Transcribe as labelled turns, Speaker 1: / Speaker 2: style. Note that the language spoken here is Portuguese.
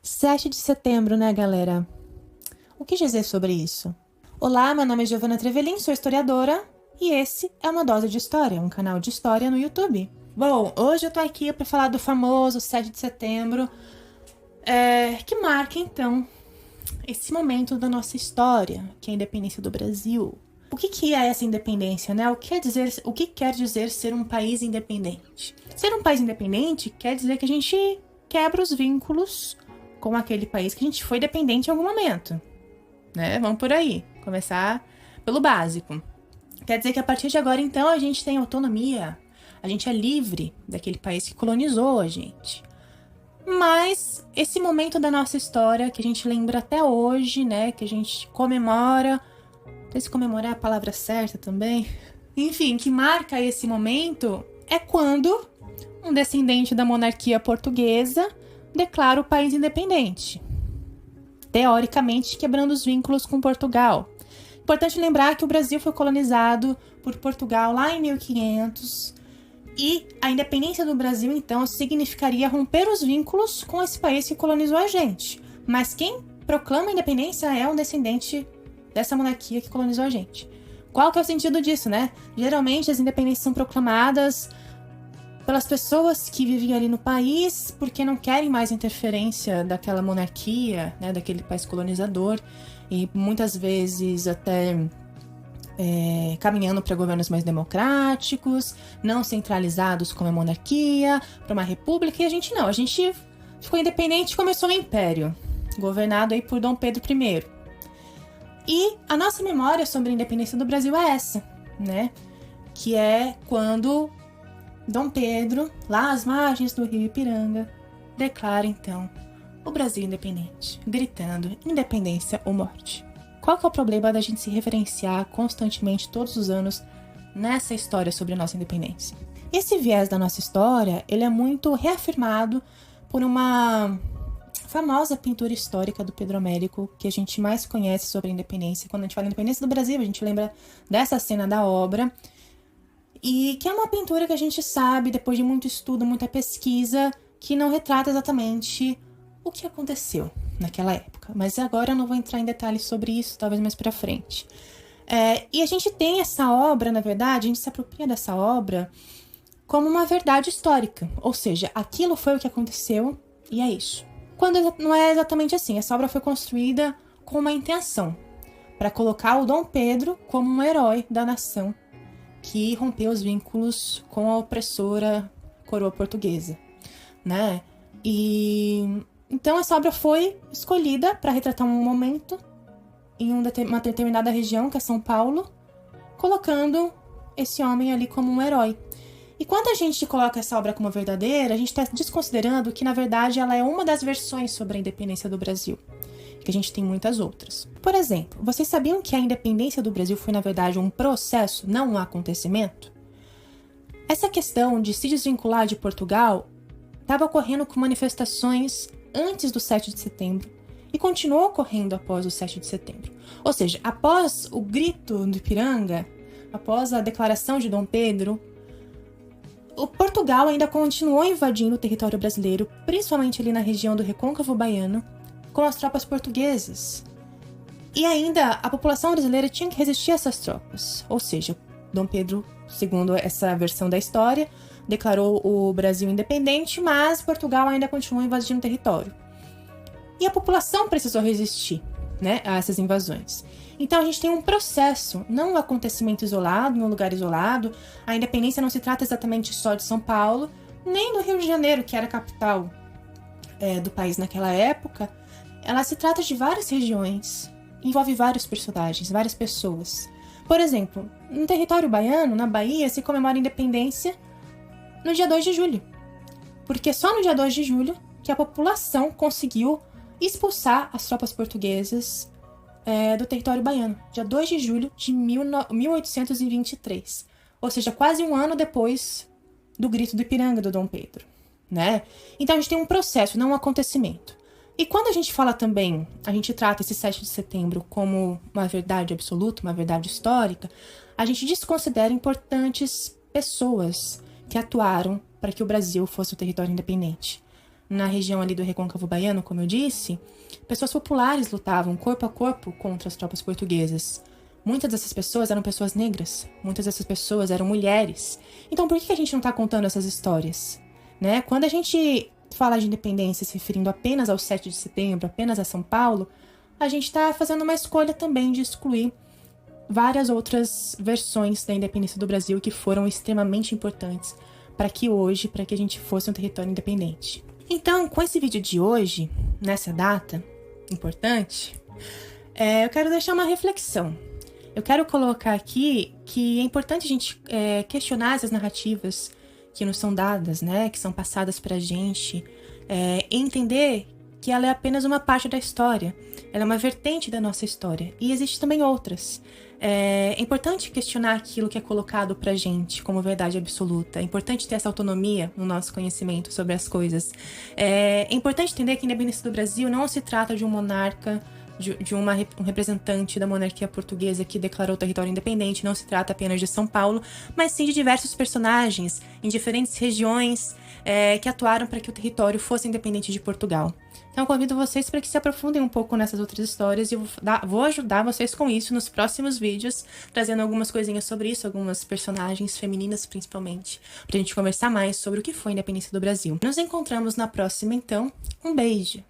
Speaker 1: 7 de setembro, né, galera? O que dizer sobre isso? Olá, meu nome é Giovana Trevelin, sou historiadora e esse é uma Dose de História, um canal de história no YouTube. Bom, hoje eu tô aqui para falar do famoso 7 de setembro, que marca, então, esse momento da nossa história, que é a independência do Brasil. O que é essa independência, né? O que quer dizer ser um país independente? Ser um país independente quer dizer que a gente quebra os vínculos com aquele país que a gente foi dependente em algum momento, né? Vamos por aí, começar pelo básico. Quer dizer que a partir de agora, então, a gente tem autonomia, a gente é livre daquele país que colonizou a gente. Mas esse momento da nossa história, que a gente lembra até hoje, né? Que a gente comemora, não sei se comemorar é a palavra certa também, enfim, que marca esse momento é quando um descendente da monarquia portuguesa declara o país independente, teoricamente quebrando os vínculos com Portugal. Importante lembrar que o Brasil foi colonizado por Portugal lá em 1500 e a independência do Brasil, então, significaria romper os vínculos com esse país que colonizou a gente. Mas quem proclama a independência é um descendente dessa monarquia que colonizou a gente. Qual que é o sentido disso, né? Geralmente as independências são proclamadas pelas pessoas que viviam ali no país, porque não querem mais interferência daquela monarquia, né, daquele país colonizador, e muitas vezes até caminhando para governos mais democráticos, não centralizados como a monarquia, para uma república, e a gente não. A gente ficou independente e começou um império, governado aí por Dom Pedro I. E a nossa memória sobre a independência do Brasil é essa, né? Que é quando Dom Pedro, lá às margens do rio Ipiranga, declara, então, o Brasil independente, gritando independência ou morte. Qual que é o problema da gente se referenciar constantemente, todos os anos, nessa história sobre a nossa independência? Esse viés da nossa história, ele é muito reafirmado por uma famosa pintura histórica do Pedro Américo, que a gente mais conhece sobre a independência. Quando a gente fala independência do Brasil, a gente lembra dessa cena da obra, e que é uma pintura que a gente sabe, depois de muito estudo, muita pesquisa, que não retrata exatamente o que aconteceu naquela época. Mas agora eu não vou entrar em detalhes sobre isso, talvez mais pra frente. E a gente tem essa obra, na verdade, a gente se apropria dessa obra como uma verdade histórica. Ou seja, aquilo foi o que aconteceu e é isso. Quando não é exatamente assim, essa obra foi construída com uma intenção, para colocar o Dom Pedro como um herói da nação, que rompeu os vínculos com a opressora coroa portuguesa, né? E então essa obra foi escolhida para retratar um momento em uma determinada região, que é São Paulo, colocando esse homem ali como um herói. E quando a gente coloca essa obra como verdadeira, a gente está desconsiderando que, na verdade, ela é uma das versões sobre a independência do Brasil, que a gente tem muitas outras. Por exemplo, vocês sabiam que a independência do Brasil foi, na verdade, um processo, não um acontecimento? Essa questão de se desvincular de Portugal estava ocorrendo com manifestações antes do 7 de setembro e continuou ocorrendo após o 7 de setembro. Ou seja, após o grito do Ipiranga, após a declaração de Dom Pedro, o Portugal ainda continuou invadindo o território brasileiro, principalmente ali na região do Recôncavo Baiano, com as tropas portuguesas. E ainda a população brasileira tinha que resistir a essas tropas. Ou seja, Dom Pedro, segundo essa versão da história, declarou o Brasil independente, mas Portugal ainda continuou invadindo o território. E a população precisou resistir, né, a essas invasões. Então a gente tem um processo, não um acontecimento isolado, num lugar isolado. A independência não se trata exatamente só de São Paulo, nem do Rio de Janeiro, que era a capital do país naquela época. Ela se trata de várias regiões, envolve vários personagens, várias pessoas. Por exemplo, no território baiano, na Bahia, se comemora a independência no dia 2 de julho. Porque só no dia 2 de julho que a população conseguiu expulsar as tropas portuguesas do território baiano, dia 2 de julho de 1823. Ou seja, quase um ano depois do grito do Ipiranga do Dom Pedro, né? Então a gente tem um processo, não um acontecimento. E quando a gente fala também, a gente trata esse 7 de setembro como uma verdade absoluta, uma verdade histórica, a gente desconsidera importantes pessoas que atuaram para que o Brasil fosse um território independente. na região ali do Recôncavo Baiano, como eu disse, pessoas populares lutavam corpo a corpo contra as tropas portuguesas. Muitas dessas pessoas eram pessoas negras, muitas dessas pessoas eram mulheres. Então por que a gente não está contando essas histórias? Né? Quando a gente fala de independência se referindo apenas ao 7 de setembro, apenas a São Paulo, a gente está fazendo uma escolha também de excluir várias outras versões da independência do Brasil que foram extremamente importantes para que a gente fosse um território independente. Então, com esse vídeo de hoje, nessa data importante, eu quero deixar uma reflexão. Eu quero colocar aqui que é importante a gente questionar essas narrativas que nos são dadas, né, que são passadas pra gente, e entender que ela é apenas uma parte da história, ela é uma vertente da nossa história, e existem também outras. É importante questionar aquilo que é colocado pra gente como verdade absoluta, é importante ter essa autonomia no nosso conhecimento sobre as coisas. É importante entender que a independência do Brasil não se trata de um monarca, de um representante da monarquia portuguesa que declarou o território independente, não se trata apenas de São Paulo, mas sim de diversos personagens em diferentes regiões que atuaram para que o território fosse independente de Portugal. Então eu convido vocês para que se aprofundem um pouco nessas outras histórias e eu vou ajudar vocês com isso nos próximos vídeos, trazendo algumas coisinhas sobre isso, algumas personagens femininas principalmente, pra gente conversar mais sobre o que foi a independência do Brasil. Nos encontramos na próxima então, um beijo!